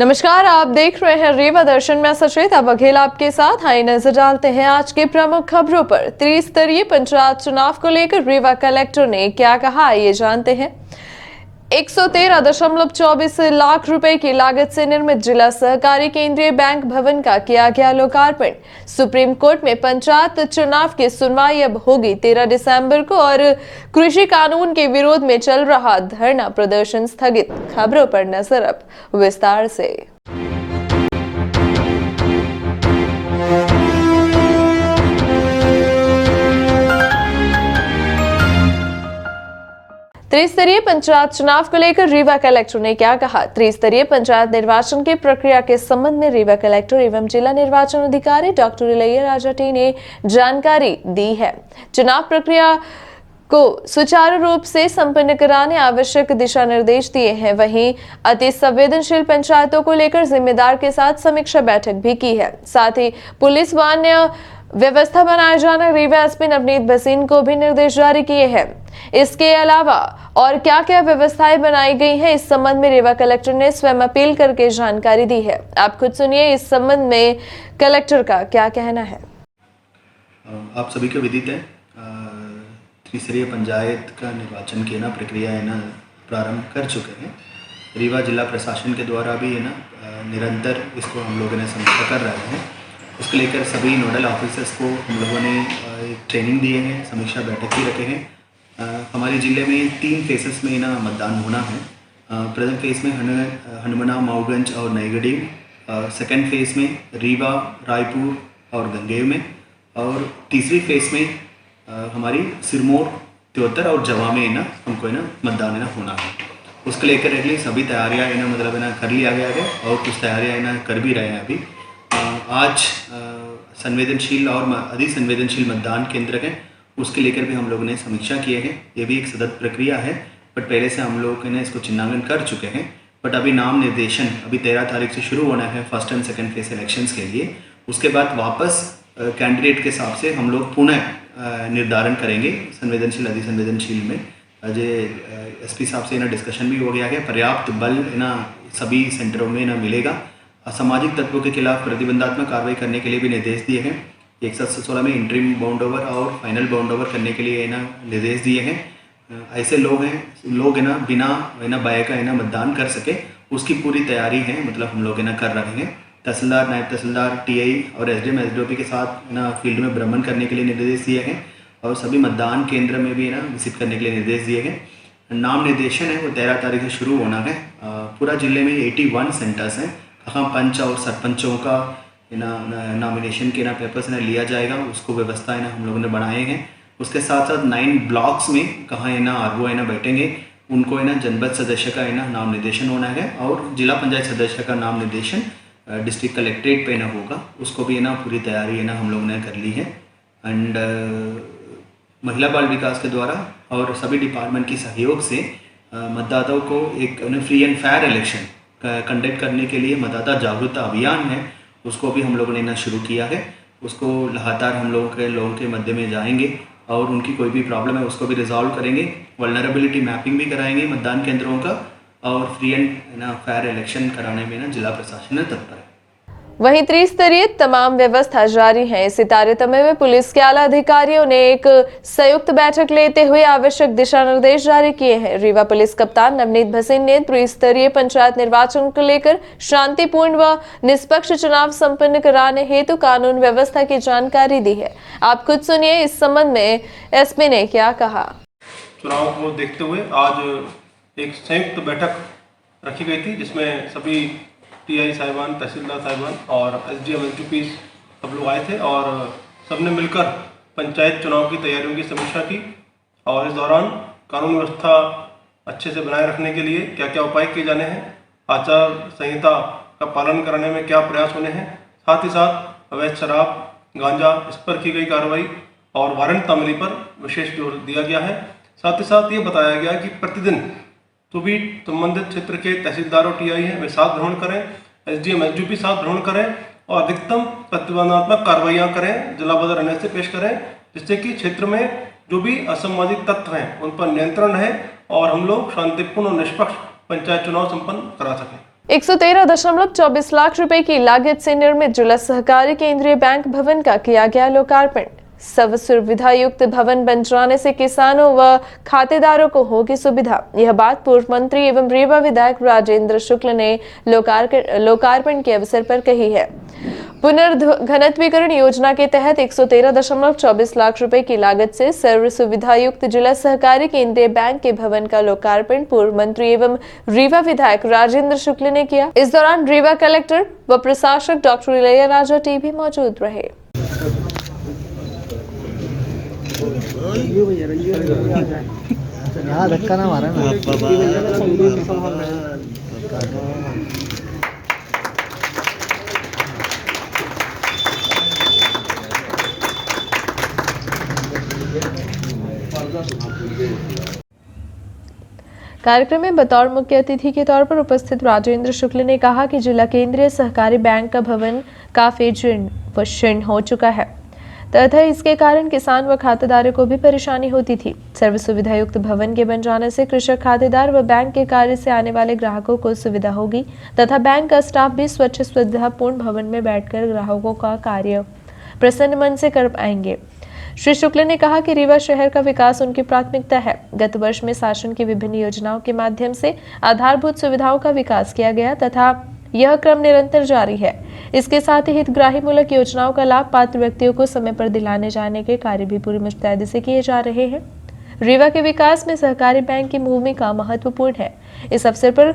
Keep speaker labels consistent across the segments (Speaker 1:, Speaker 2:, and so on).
Speaker 1: नमस्कार, आप देख रहे हैं रीवा दर्शन में सचेता बघेल आपके साथ। आइए नजर डालते हैं आज के प्रमुख खबरों पर। त्रिस्तरीय पंचायत चुनाव को लेकर रीवा कलेक्टर ने क्या कहा, ये जानते हैं। 113.24 लाख रुपए की लागत से निर्मित जिला सहकारी केंद्रीय बैंक भवन का किया गया लोकार्पण। सुप्रीम कोर्ट में पंचायत चुनाव की सुनवाई अब होगी 13 दिसंबर को और कृषि कानून के विरोध में चल रहा धरना प्रदर्शन स्थगित। खबरों पर नजर अब विस्तार से। त्रिस्तरीय पंचायत चुनाव को लेकर रीवा कलेक्टर ने क्या कहा। त्रिस्तरीय पंचायत निर्वाचन की प्रक्रिया के संबंध में रीवा कलेक्टर एवं जिला निर्वाचन अधिकारी डॉक्टर इलैया राजा टी ने जानकारी दी है। चुनाव प्रक्रिया को सुचारू रूप से संपन्न कराने आवश्यक दिशा निर्देश दिए हैं। वहीं अति संवेदनशील पंचायतों को लेकर जिम्मेदार के साथ समीक्षा बैठक भी की है। साथ ही पुलिस व अन्य व्यवस्था बनाए जाने रीवा एसपी नवनीत भसीन को भी निर्देश जारी किए हैं। इसके अलावा और क्या क्या व्यवस्थाएं बनाई गई हैं, इस संबंध में रीवा कलेक्टर ने स्वयं अपील करके जानकारी दी है। आप खुद सुनिए इस संबंध में कलेक्टर का क्या कहना है।
Speaker 2: आप सभी को विदित है, त्रिस्तरीय पंचायत का निर्वाचन की प्रक्रिया प्रारंभ कर चुके हैं। रीवा जिला प्रशासन के द्वारा भी निरंतर इसको हम लोगों ने समीक्षा कर रहे हैं। उसको लेकर सभी नोडल ऑफिसर्स को हम लोगों ने एक ट्रेनिंग दिए हैं, समीक्षा बैठक भी रखे हैं। हमारे ज़िले में 3 फेसेस में मतदान होना है। प्रथम फेज़ में हनुमना, माऊगंज और नईगढ़ी। सेकंड फेज़ में रीवा, रायपुर और गंगेव में। और तीसरी फेज़ में हमारी सिरमौर, त्योतर और जवा में हमको मतदान होना है। उसको लेकर अगली सभी तैयारियाँ मतलब कर लिया गया है और कुछ तैयारियाँ कर भी रहे हैं। अभी आज संवेदनशील और अति संवेदनशील मतदान केंद्र हैं, उसके लेकर भी हम लोगों ने समीक्षा किए हैं। ये भी एक सतत प्रक्रिया है, बट पहले से हम लोग इसको चिन्हांकन कर चुके हैं। बट अभी नाम निर्देशन अभी 13 तारीख से शुरू होना है first and second phase elections के लिए। उसके बाद वापस कैंडिडेट के हिसाब से हम लोग पुनः निर्धारण करेंगे संवेदनशील अति संवेदनशील में। एसपी साहब से डिस्कशन भी हो गया है। पर्याप्त बल सभी सेंटरों में मिलेगा। असामाजिक तत्वों के खिलाफ प्रतिबंधात्मक कार्रवाई करने के लिए भी निर्देश दिए हैं। 116 में इंटरिम बाउंड ओवर और फाइनल बाउंड ओवर करने के लिए निर्देश दिए हैं। ऐसे लोग बिना बाय का मतदान कर सके, उसकी पूरी तैयारी है, मतलब हम लोग कर रहे हैं। तहसीलदार, नायब तहसीलदार, टीआई और एसडीएम एसडीओपी के साथ फील्ड में भ्रमण करने के लिए निर्देश दिए हैं और सभी मतदान केंद्र में भी विजिट करने के लिए निर्देश दिए गए। नाम निर्देशन है वो 13 तारीख से शुरू होना है। पूरा जिले में 81 सेंटर्स हैं। कहाँ पंच और सरपंचों का नॉमिनेशन के पेपर्स लिया जाएगा, उसको व्यवस्था हम लोगों ने बनाए हैं। उसके साथ साथ 9 ब्लॉक्स में कहाँ आरओ बैठेंगे, उनको जनपद सदस्य का नाम निर्देशन होना है और जिला पंचायत सदस्य का नाम निर्देशन डिस्ट्रिक्ट कलेक्ट्रेट पे होगा। उसको भी पूरी तैयारी हम लोगों ने कर ली है। एंड महिला बाल विकास के द्वारा और सभी डिपार्टमेंट की सहयोग से मतदाताओं को एक free and fair election conduct करने के लिए मतदाता जागरूकता अभियान है, उसको भी हम लोगों ने शुरू किया है। उसको लगातार हम लोगों के मध्य में जाएंगे और उनकी कोई भी प्रॉब्लम है उसको भी रिजॉल्व करेंगे। वल्नरेबिलिटी मैपिंग भी कराएंगे मतदान केंद्रों का और फ्री एंड फेयर इलेक्शन कराने में जिला प्रशासन तत्पर है।
Speaker 1: वहीं त्रिस्तरीय तमाम व्यवस्था जारी है। इसी तारतम्य में पुलिस के आला अधिकारियों ने एक संयुक्त बैठक लेते हुए आवश्यक दिशा निर्देश जारी किए हैं। रीवा पुलिस कप्तान नवनीत भसीन ने त्रिस्तरीय पंचायत निर्वाचन को लेकर शांतिपूर्ण व निष्पक्ष चुनाव संपन्न कराने हेतु कानून व्यवस्था की जानकारी दी है। आप खुद सुनिए इस संबंध में एसपी ने क्या कहा।
Speaker 3: चुनाव को देखते हुए आज एक संयुक्त बैठक रखी गई थी, जिसमें सभी टीआई साहिबान, तहसीलदार साहिबान और एसडीएम एसडीपी सब लोग आए थे और सबने मिलकर पंचायत चुनाव की तैयारियों की समीक्षा की। और इस दौरान कानून व्यवस्था अच्छे से बनाए रखने के लिए क्या क्या उपाय किए जाने हैं, आचार संहिता का पालन कराने में क्या प्रयास होने हैं, साथ ही साथ अवैध शराब, गांजा, इस पर की गई कार्रवाई और वारंट तामीली पर विशेष जोर दिया गया है। साथ ही साथ ये बताया गया कि प्रतिदिन तो भी संबंधित क्षेत्र के तहसीलदार और टीआई हैं वे साथ भ्रमण करें, एसडीएम एसडीपी साथ भ्रमण करें और अधिकतम प्रतिबंधात्मक कार्रवाइयाँ करें, जलाबदर रहने से पेश करें, जिससे कि क्षेत्र में जो भी असामाजिक तत्व हैं उन पर नियंत्रण है और हम लोग शांतिपूर्ण और निष्पक्ष पंचायत चुनाव संपन्न करा सकें।
Speaker 1: 113.24 लाख रुपए की लागत से निर्मित जिला सहकारी केंद्रीय बैंक भवन का किया गया लोकार्पण। सर्व सुविधा युक्त भवन बन जाने से किसानों व खातेदारों को होगी सुविधा। यह बात पूर्व मंत्री एवं रीवा विधायक राजेंद्र शुक्ल ने लोकार्पण के अवसर पर कही है। पुनर्घनत्वीकरण योजना के तहत 113.24 लाख रुपए की लागत से सर्व सुविधा युक्त जिला सहकारी केंद्रीय बैंक के भवन का लोकार्पण पूर्व मंत्री एवं रीवा विधायक राजेंद्र शुक्ल ने किया। इस दौरान रीवा कलेक्टर व प्रशासक डॉक्टर इलैया राजा टी भी मौजूद रहे।
Speaker 4: धक्का ना मारा ना।
Speaker 1: कार्यक्रम में बतौर मुख्य अतिथि के तौर पर उपस्थित राजेंद्र शुक्ल ने कहा कि जिला केंद्रीय सहकारी बैंक का भवन काफी जीर्ण हो चुका है तथा इसके कारण किसान व खातेदारों को भी परेशानी होती थी। सर्व सुविधा युक्त भवन के बन जाने से कृषक, खातेदार व बैंक के कार्य से आने वाले ग्राहकों को सुविधा होगी तथा बैंक का स्टाफ भी स्वच्छ सुविधापूर्ण भवन में बैठकर ग्राहकों का कार्य प्रसन्न मन से कर पाएंगे। श्री शुक्ल ने कहा कि रीवा शहर का विकास उनकी प्राथमिकता है। गत वर्ष में शासन की विभिन्न योजनाओं के माध्यम से आधारभूत सुविधाओं का विकास किया गया तथा यह क्रम निरंतर जारी है। इसके साथ ही हितग्राही मूलक योजनाओं का लाभ पात्र व्यक्तियों को समय पर दिलाने जाने के कार्य भी पूरी मुस्तैदी से किए जा रहे हैं। रीवा के विकास में सहकारी बैंक की भूमिका महत्वपूर्ण है। इस अवसर पर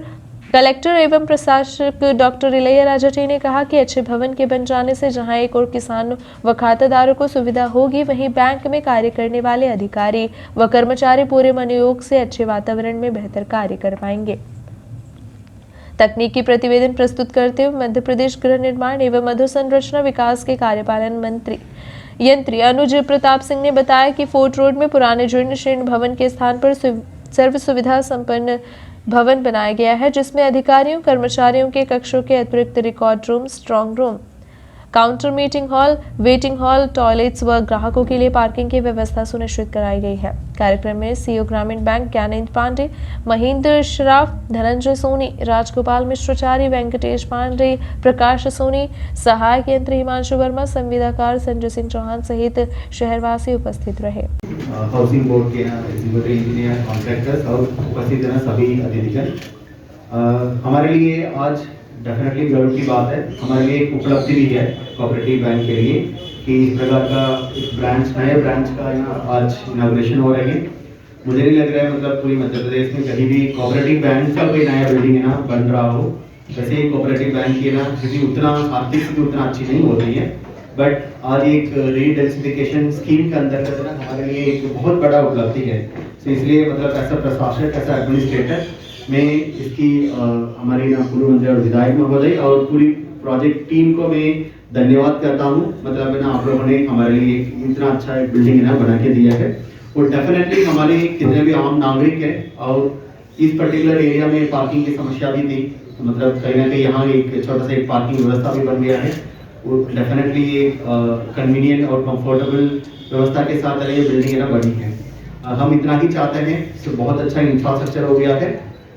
Speaker 1: कलेक्टर एवं प्रशासक डॉक्टर इलैया राजा टी ने कहा कि अच्छे भवन के बन जाने से जहां एक और किसान व खातेदारों को सुविधा होगी, वहीं बैंक में कार्य करने वाले अधिकारी व कर्मचारी पूरे मनोयोग से अच्छे वातावरण में बेहतर कार्य कर पाएंगे। तकनीकी प्रतिवेदन प्रस्तुत करते हुए मध्य प्रदेश गृह निर्माण एवं अधोसंरचना विकास के कार्यपालन यंत्री अनुज प्रताप सिंह ने बताया कि फोर्ट रोड में पुराने जीर्ण शीर्ण भवन के स्थान पर सर्व सुविधा संपन्न भवन बनाया गया है, जिसमें अधिकारियों कर्मचारियों के कक्षों के अतिरिक्त record room, strong room, counter, meeting hall, waiting hall, toilets व ग्राहकों के लिए पार्किंग की व्यवस्था सुनिश्चित कराई गई है। कार्यक्रम में सीईओ ग्रामीण बैंक ज्ञानेंद्र पांडे, महेंद्र श्राफ, धनंजय सोनी, राजगोपाल मिश्राचार्य, वेंकटेश पांडे, प्रकाश सोनी, सहायक यंत्री हिमांशु वर्मा, संविदाकार संजय सिंह चौहान सहित शहरवासी उपस्थित रहे।
Speaker 5: हाउसिंग बोर्ड के एग्जीक्यूटिव इंजीनियर, कॉन्ट्रैक्टर्स और उपस्थित सभी अतिथिगण, हमारे लिए आज डेफिनेटली गर्व की बात है। हमारे लिए एक उपलब्धि भी है कोऑपरेटिव बैंक के लिए कि इस प्रकार का एक नए ब्रांच का यहाँ आज इनॉग्रेशन हो रही है। मुझे नहीं लग रहा है मतलब पूरी मध्य प्रदेश में कहीं भी कोऑपरेटिव बैंक का कोई नया बिल्डिंग है ना बन रहा हो। वैसे ही कोऑपरेटिव बैंक की ना स्थिति उतना आर्थिक स्थिति उतना अच्छी नहीं होती है, बट आज एक रीडेंसिफिकेशन स्कीम के अंतर्गत ना हमारे लिए एक बहुत बड़ा उपलब्धि है। तो इसलिए मतलब ऐसा प्रशासक, ऐसा एडमिनिस्ट्रेटर में इसकी हमारी ना पूर्व मंत्री और विधायक महोदय और पूरी प्रोजेक्ट टीम को मैं धन्यवाद करता हूँ। मतलब ना आप लोगों ने हमारे लिए इतना अच्छा एक बिल्डिंग ना बना के दिया है और डेफिनेटली हमारे कितने भी आम नागरिक हैं और इस पर्टिकुलर एरिया में पार्किंग की समस्या भी थी, मतलब कहीं ना कहीं यहाँ एक छोटा सा एक पार्किंग व्यवस्था भी बन गया है और डेफिनेटली ये कन्वीनियंट और कंफर्टेबल व्यवस्था के साथ ये बिल्डिंग ना बनी है। हम इतना ही चाहते हैं, इससे बहुत अच्छा इंफ्रास्ट्रक्चर हो गया है,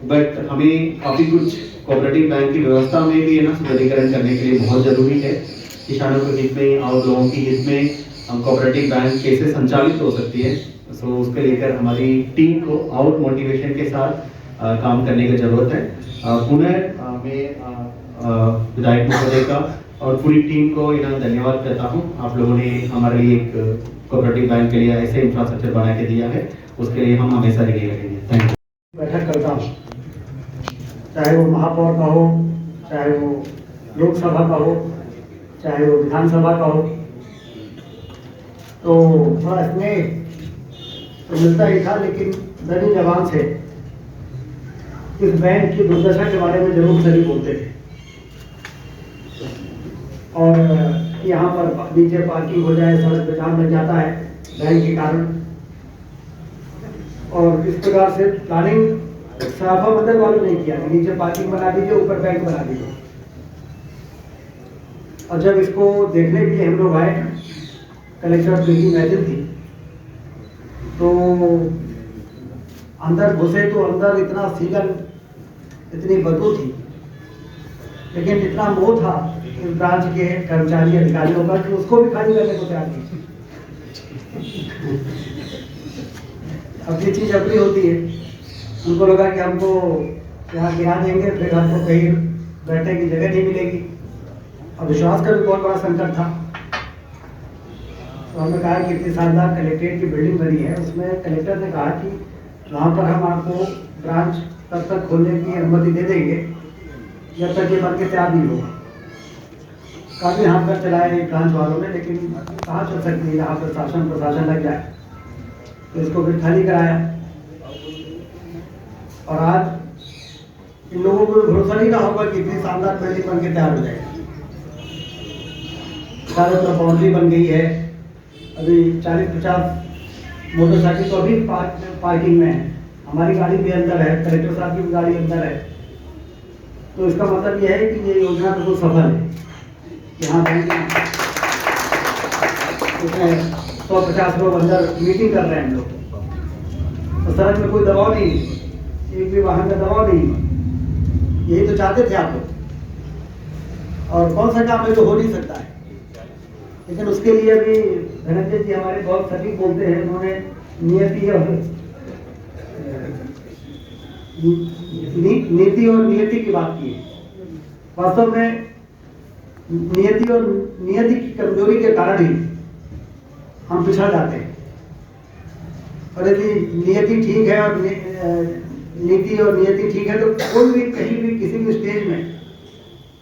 Speaker 5: बट हमें काफ़ी कुछ कोऑपरेटिव बैंक की व्यवस्था में भी ना सुदृढ़ीकरण करने के लिए बहुत ज़रूरी है। किसानों के हित में और लोगों की हित में हम कोऑपरेटिव बैंक कैसे संचालित हो सकती है, सो उसके लेकर हमारी टीम को और मोटिवेशन के साथ काम करने की ज़रूरत है। पुनः मैं विधायक महोदय का और पूरी टीम को धन्यवाद करता हूँ। आप लोगों ने हमारे लिए एक कोऑपरेटिव बैंक के लिए ऐसे इंफ्रास्ट्रक्चर बना के दिया है, उसके लिए हम हमेशा रेडी रहेंगे। Thank you.
Speaker 4: बैठक करता हूँ, चाहे वो महापौर का हो, चाहे वो लोकसभा का हो, चाहे वो विधानसभा का हो, तो थोड़ा इसमें तो मिलता ही था, लेकिन दनी जबान से इस बैंक की दुर्दशा के बारे में जरूर सभी बोलते थे। और यहाँ पर नीचे पार्किंग हो जाए, सड़क पे जाम लग जाता है बैंक के कारण, और इस प्रकार से प्लानिंग सराफा मंदिर वालों ने किया कि नीचे पार्किंग बना दीजिए, ऊपर बैंक बना दीजिए। और जब इसको देखने के लिए हम लोग आए, कलेक्टर मीटिंग मैजिक थी, तो अंदर घुसे तो अंदर इतना सीलन, इतनी बदबू थी लेकिन इतना मोह था इस ब्रांच के कर्मचारी अधिकारियों का कि उसको भी खाली करने को तैयार नहीं। अपनी चीज अपनी होती है, उनको लगा कि हमको यहाँ गिरा देंगे, फिर हमको कहीं बैठने की जगह नहीं मिलेगी, और विश्वास का भी बहुत बड़ा संकट था। तो हमने कहा कि इतनी शानदार कलेक्ट्रेट की बिल्डिंग बनी है, उसमें कलेक्टर ने कहा कि वहाँ पर हम आपको ब्रांच तब तक खोलने की अनुमति दे देंगे जब तक ये बन के तैयार नहीं होगा। काफ़ी हाथ पर चलाए ब्रांच वालों ने, लेकिन कहाँ चल सकती है, यहाँ पर प्रशासन लग जाए, तो इसको फिर खाली कराया। और आज इन लोगों को भरोसा नहीं रहा होगा कि इतनी शानदार बिल्डिंग बन के तैयार हो जाएगी। चारों तरफ बाउंड्री बन गई है, अभी 40-50 मोटरसाइकिल तो अभी पार्किंग में है, हमारी गाड़ी भी अंदर है, कलेक्टर साहब की भी गाड़ी अंदर है। तो इसका मतलब यह है कि ये योजना बिल्कुल सफल है। यहाँ उसमें 150 लोग अंदर मीटिंग कर रहे हैं हम लोग, तो सड़क में कोई दबाव नहीं, एक भी वाहन का दबाव नहीं। यही तो चाहते थे आप लोग, और कौन सा काम है जो हो नहीं सकता है। लेकिन उसके लिए भी धनंजय जी हमारे बहुत सटीक बोलते हैं, उन्होंने नीति और नियति की बात की है। वास्तव में नियति की कमजोरी के कारण ही हम पिछड़ जाते हैं, और यदि नियति ठीक है और नीति और नियति ठीक है तो कोई भी कहीं भी किसी भी स्टेज में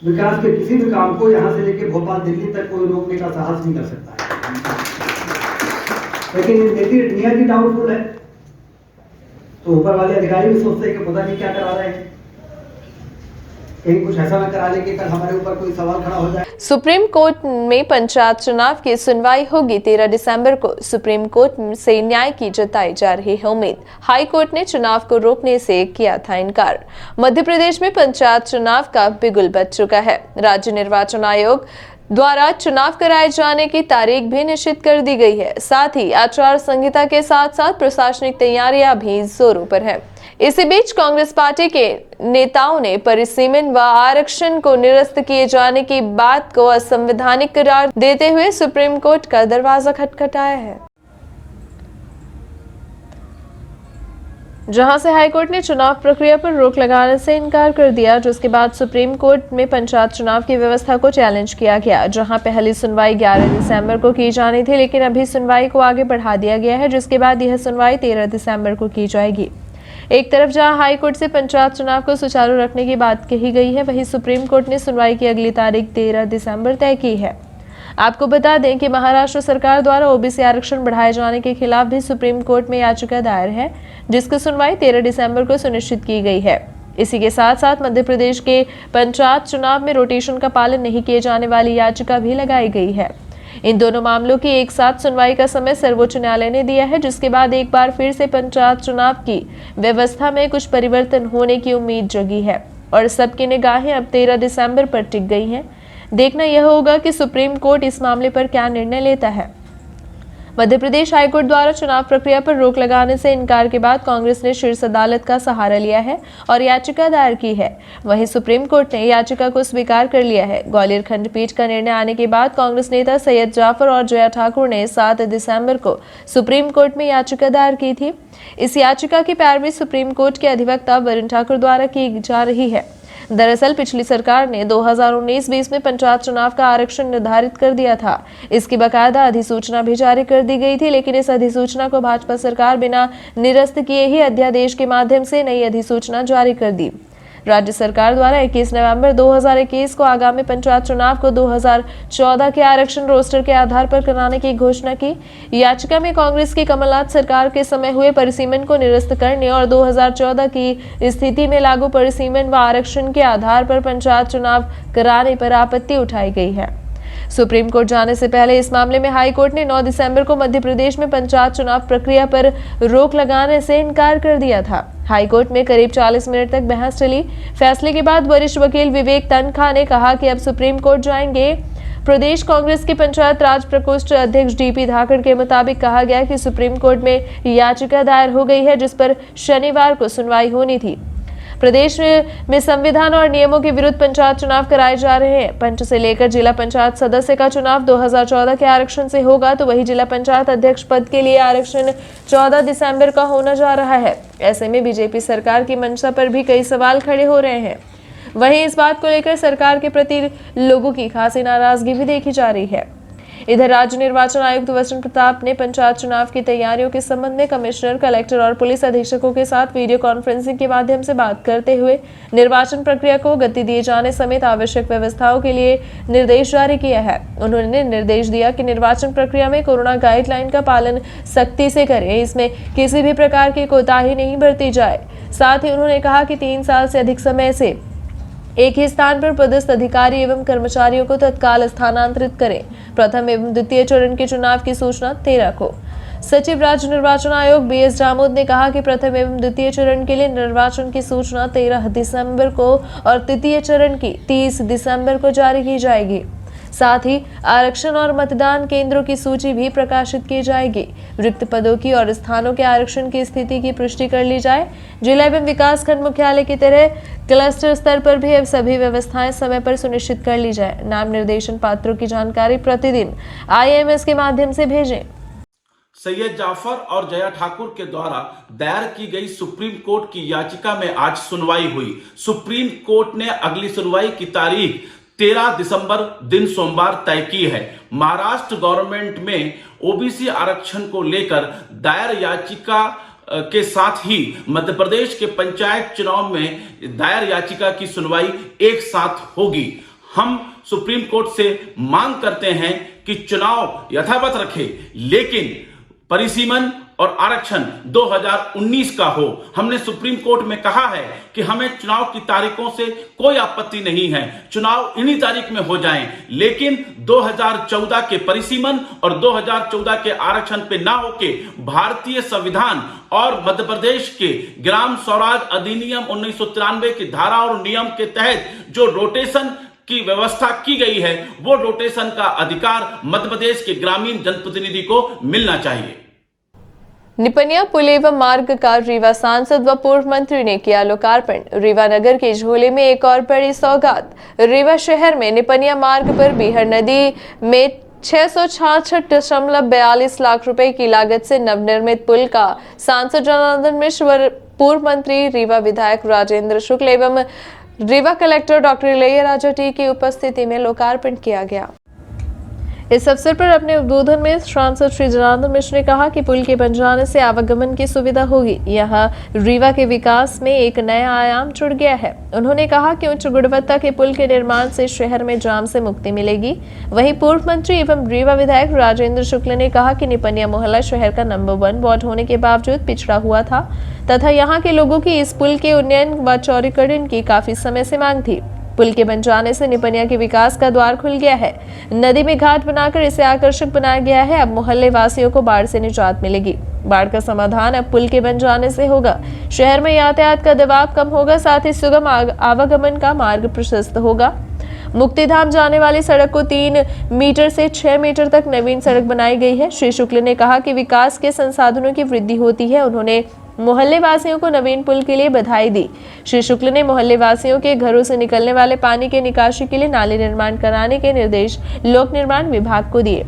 Speaker 4: विकास के किसी भी काम को यहाँ से लेके भोपाल दिल्ली तक कोई रोकने का साहस नहीं कर सकता है। लेकिन नियति डाउटफुल है, तो ऊपर वाले अधिकारी भी सोचते हैं कि पता नहीं क्या करा रहे हैं, कहीं कुछ ऐसा ना करा ले कि कल हमारे ऊपर कोई सवाल खड़ा हो जाए।
Speaker 1: सुप्रीम कोर्ट में पंचायत चुनाव की सुनवाई होगी 13 दिसंबर को। सुप्रीम कोर्ट से न्याय की जताई जा रही है उम्मीद। हाई कोर्ट ने चुनाव को रोकने से किया था इनकार। मध्य प्रदेश में पंचायत चुनाव का बिगुल बज चुका है। राज्य निर्वाचन आयोग द्वारा चुनाव कराए जाने की तारीख भी निश्चित कर दी गई है। साथ ही आचार संहिता के साथ साथ प्रशासनिक तैयारियां भी जोरों पर है। इसी बीच कांग्रेस पार्टी के नेताओं ने परिसीमन व आरक्षण को निरस्त किए जाने की बात को असंवैधानिक करार देते हुए सुप्रीम कोर्ट का दरवाजा खटखटाया है, जहां से हाईकोर्ट ने चुनाव प्रक्रिया पर रोक लगाने से इनकार कर दिया, जिसके बाद सुप्रीम कोर्ट में पंचायत चुनाव की व्यवस्था को चैलेंज किया गया। जहां पहली सुनवाई 11 दिसंबर को की जानी थी, लेकिन अभी सुनवाई को आगे बढ़ा दिया गया है, जिसके बाद यह सुनवाई 13 दिसंबर को की जाएगी। एक तरफ जहां हाईकोर्ट से पंचायत चुनाव को सुचारू रखने की बात कही गई है, वहीं सुप्रीम कोर्ट ने सुनवाई की अगली तारीख 13 दिसंबर तय की है। आपको बता दें कि महाराष्ट्र सरकार द्वारा ओबीसी आरक्षण बढ़ाए जाने के खिलाफ भी सुप्रीम कोर्ट में याचिका दायर है, जिसकी सुनवाई 13 दिसंबर को सुनिश्चित की गई है। इसी के साथ साथ मध्य प्रदेश के पंचायत चुनाव में रोटेशन का पालन नहीं किए जाने वाली याचिका भी लगाई गई है। इन दोनों मामलों की एक साथ सुनवाई का समय सर्वोच्च न्यायालय ने दिया है, जिसके बाद एक बार फिर से पंचायत चुनाव की व्यवस्था में कुछ परिवर्तन होने की उम्मीद जगी है और सबकी निगाहें अब 13 दिसंबर पर टिक गई हैं। देखना यह होगा कि सुप्रीम कोर्ट इस मामले पर क्या निर्णय लेता है। मध्य प्रदेश हाईकोर्ट द्वारा चुनाव प्रक्रिया पर रोक लगाने से इनकार के बाद कांग्रेस ने शीर्ष अदालत का सहारा लिया है और याचिका दायर की है। वहीं सुप्रीम कोर्ट ने याचिका को स्वीकार कर लिया है। ग्वालियर खंडपीठ का निर्णय आने के बाद कांग्रेस नेता सैयद जाफर और जया ठाकुर ने 7 दिसंबर को सुप्रीम कोर्ट में याचिका दायर की थी। इस याचिका की पैरवी सुप्रीम कोर्ट के अधिवक्ता वरुण ठाकुर द्वारा की जा रही है। दरअसल पिछली सरकार ने 2019-20 में पंचायत चुनाव का आरक्षण निर्धारित कर दिया था। इसकी बाकायदा अधिसूचना भी जारी कर दी गई थी, लेकिन इस अधिसूचना को भाजपा सरकार बिना निरस्त किए ही अध्यादेश के माध्यम से नई अधिसूचना जारी कर दी। राज्य सरकार द्वारा 21 नवंबर 2021 को आगामी पंचायत चुनाव को 2014 के आरक्षण रोस्टर के आधार पर कराने की घोषणा की। याचिका में कांग्रेस की कमलनाथ सरकार के समय हुए परिसीमन को निरस्त करने और 2014 की स्थिति में लागू परिसीमन व आरक्षण के आधार पर पंचायत चुनाव कराने पर आपत्ति उठाई गई है। सुप्रीम कोर्ट जाने से पहले इस मामले में हाई कोर्ट ने 9 दिसंबर को मध्य प्रदेश में पंचायत चुनाव प्रक्रिया पर रोक लगाने से इनकार कर दिया था। हाई कोर्ट में करीब 40 मिनट तक बहस चली। फैसले के बाद वरिष्ठ वकील विवेक तनखा ने कहा कि अब सुप्रीम कोर्ट जाएंगे। प्रदेश कांग्रेस के पंचायत राज प्रकोष्ठ अध्यक्ष डीपी धाकड़ के मुताबिक कहा गया कि सुप्रीम कोर्ट में याचिका दायर हो गई है, जिस पर शनिवार को सुनवाई होनी थी। प्रदेश में संविधान और नियमों के विरुद्ध पंचायत चुनाव कराए जा रहे हैं। पंच से लेकर जिला पंचायत सदस्य का चुनाव 2014 के आरक्षण से होगा, तो वही जिला पंचायत अध्यक्ष पद के लिए आरक्षण 14 दिसंबर का होने जा रहा है। ऐसे में बीजेपी सरकार की मंशा पर भी कई सवाल खड़े हो रहे हैं। वहीं इस बात को लेकर सरकार के प्रति लोगों की खासी नाराजगी भी देखी जा रही है। इधर राज्य निर्वाचन आयुक्त वसंत प्रताप ने पंचायत चुनाव की तैयारियों के संबंध में कमिश्नर, कलेक्टर और पुलिस अधीक्षकों के साथ वीडियो कॉन्फ्रेंसिंग के माध्यम से बात करते हुए निर्वाचन प्रक्रिया को गति दिए जाने समेत आवश्यक व्यवस्थाओं के लिए निर्देश जारी किया है। उन्होंने निर्देश दिया कि निर्वाचन प्रक्रिया में कोरोना गाइडलाइन का पालन सख्ती से करें, इसमें किसी भी प्रकार की कोताही नहीं बरती जाए। साथ ही उन्होंने कहा कि 3 साल से अधिक समय से एक ही स्थान पर पदस्थ अधिकारी एवं कर्मचारियों को तत्काल स्थानांतरित करें। प्रथम एवं द्वितीय चरण के चुनाव की सूचना 13 को। सचिव राज्य निर्वाचन आयोग BS जामोद ने कहा कि प्रथम एवं द्वितीय चरण के लिए निर्वाचन की सूचना 13 दिसंबर को और तृतीय चरण की 30 दिसंबर को जारी की जाएगी। साथ ही आरक्षण और मतदान केंद्रों की सूची भी प्रकाशित की जाएगी। रिक्त पदों की और स्थानों के आरक्षण की स्थिति की पुष्टि कर ली जाए। जिला एवं विकास खंड मुख्यालय की तरह क्लस्टर स्तर पर भी अब सभी व्यवस्थाएं समय पर सुनिश्चित कर ली जाए। नाम निर्देशन पात्रों की जानकारी प्रतिदिन IMS के माध्यम से भेजें।
Speaker 6: सैयद जाफर और जया ठाकुर के द्वारा दायर की गई सुप्रीम कोर्ट की याचिका में आज सुनवाई हुई। सुप्रीम कोर्ट ने अगली सुनवाई की तारीख 13 दिसंबर दिन सोमवार तय की है। महाराष्ट्र गवर्नमेंट में OBC आरक्षण को लेकर दायर याचिका के साथ ही मध्य प्रदेश के पंचायत चुनाव में दायर याचिका की सुनवाई एक साथ होगी। हम सुप्रीम कोर्ट से मांग करते हैं कि चुनाव यथावत रखे, लेकिन परिसीमन और आरक्षण 2019 का हो। हमने सुप्रीम कोर्ट में कहा है कि हमें चुनाव की तारीखों से कोई आपत्ति नहीं है, चुनाव इन्हीं तारीख में हो जाएं, लेकिन 2014 के परिसीमन और 2014 के आरक्षण पे ना होके भारतीय संविधान और मध्य प्रदेश के ग्राम स्वराज अधिनियम 1993 की धारा और नियम के तहत जो रोटेशन की व्यवस्था की गई है, वो रोटेशन का अधिकार मध्य प्रदेश के ग्रामीण जनप्रतिनिधि को मिलना चाहिए।
Speaker 1: निपनिया पुल एवं मार्ग का रीवा सांसद व पूर्व मंत्री ने किया लोकार्पण। रीवा नगर के झोले में एक और बड़ी सौगात। रीवा शहर में निपनिया मार्ग पर बिहर नदी में 666.42 लाख रुपए की लागत से नवनिर्मित पुल का सांसद जनार्दन मिश्र, पूर्व मंत्री रीवा विधायक राजेंद्र शुक्ल एवं Rewa collector doctor Ilaiyaraaja T की उपस्थिति में लोकार्पण किया गया। इस अवसर पर अपने उद्बोधन में सांसद श्री जनार्दन मिश्र ने कहा कि पुल के बन जाने से आवागमन की सुविधा होगी। यह रीवा के विकास में एक नया आयाम जुड़ गया है। उन्होंने कहा कि उच्च गुणवत्ता के पुल के निर्माण से शहर में जाम से मुक्ति मिलेगी। वहीं पूर्व मंत्री एवं रीवा विधायक राजेंद्र शुक्ल ने कहा कि निपनिया मोहल्ला शहर का नंबर 1 वार्ड होने के बावजूद पिछड़ा हुआ था तथा यहाँ के लोगों की इस पुल के उन्नयन व चौड़ीकरण की काफी समय से मांग थी। पुल के बन जाने से निपनिया के विकास का द्वार खुल गया है। नदी में घाट बनाकर इसे आकर्षक बनाया गया है। अब मोहल्ले वासियों को बाढ़ से निजात मिलेगी। बाढ़ का समाधान अब पुल के बन जाने से होगा। शहर में यातायात का दबाव कम होगा, साथ ही सुगम आवागमन का मार्ग प्रशस्त होगा। मुक्तिधाम जाने वाली सड़क को 3 मीटर से 6 मीटर तक नवीन सड़क बनाई गई है। श्री शुक्ल ने कहा कि विकास के संसाधनों की वृद्धि होती है। उन्होंने मोहल्ले वासियों को नवीन पुल के लिए बधाई दी। श्री शुक्ल ने मोहल्ले वासियों के घरों से निकलने वाले पानी के निकासी के लिए नाले निर्माण कराने के निर्देश लोक निर्माण विभाग को दिए।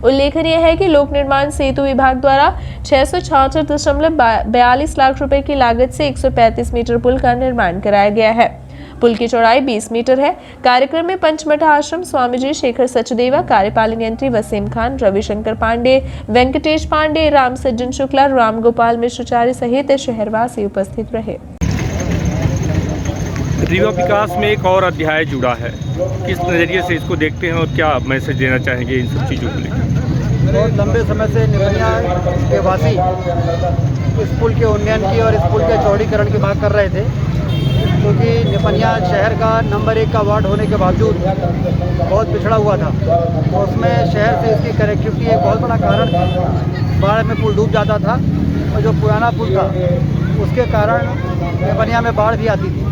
Speaker 1: उल्लेखनीय है कि लोक निर्माण सेतु विभाग द्वारा 666.42 लाख रुपए की लागत से 135 मीटर पुल का निर्माण कराया गया है। पुल की चौड़ाई 20 मीटर है। कार्यक्रम में पंचमठ आश्रम स्वामी जी शेखर सचदेवा, कार्यपालन यंत्री वसीम खान, रविशंकर पांडे, वेंकटेश पांडे, राम सज्जन शुक्ला, राम गोपाल मिश्रचारी सहित शहरवासी उपस्थित रहे।
Speaker 7: रीवा विकास में एक और अध्याय जुड़ा है, किस नज़रिए से इसको देखते हैं और क्या मैसेज देना चाहेंगे इन सब चीज़ों को लेकर?
Speaker 8: बहुत लंबे समय से निपनिया के वासी इस पुल के उन्नयन की और इस पुल के चौड़ीकरण की मांग कर रहे थे, क्योंकि निपनिया शहर का नंबर 1 का वार्ड होने के बावजूद बहुत पिछड़ा हुआ था। उसमें शहर से इसकी कनेक्टिविटी एक बहुत बड़ा कारण था। बाढ़ में पुल डूब जाता था और जो पुराना पुल था उसके कारण निपनिया में बाढ़ भी आती थी।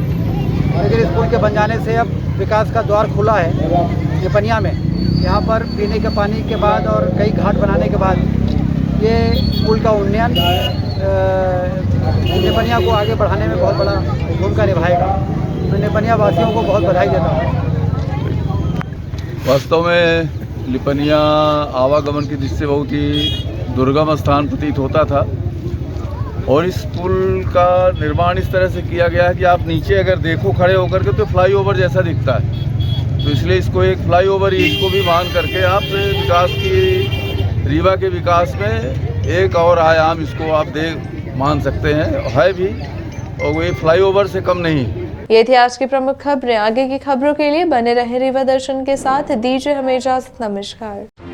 Speaker 8: लेकिन इस पुल के बन जाने से अब विकास का द्वार खुला है निपनिया में। यहाँ पर पीने के पानी के बाद और कई घाट बनाने के बाद ये पुल का उन्नयन निपनिया को आगे बढ़ाने में बहुत बड़ा भूमिका निभाएगा। मैं निपनिया वासियों को बहुत बधाई देता हूँ।
Speaker 9: वास्तव में लिपनिया आवागमन की दृष्टि से बहुत ही दुर्गम स्थान प्रतीत होता था और इस पुल का निर्माण इस तरह से किया गया है कि आप नीचे अगर देखो खड़े होकर के तो फ्लाईओवर जैसा दिखता है। तो इसलिए इसको एक फ्लाईओवर ही इसको भी मान करके आप विकास की रीवा के विकास में एक और आयाम इसको आप मान सकते हैं, है भी, और वो फ्लाईओवर से कम नहीं।
Speaker 1: ये थी आज की प्रमुख खबरें। आगे की खबरों के लिए बने रहे रीवा दर्शन के साथ। दीजिए हमें इजाजत। नमस्कार।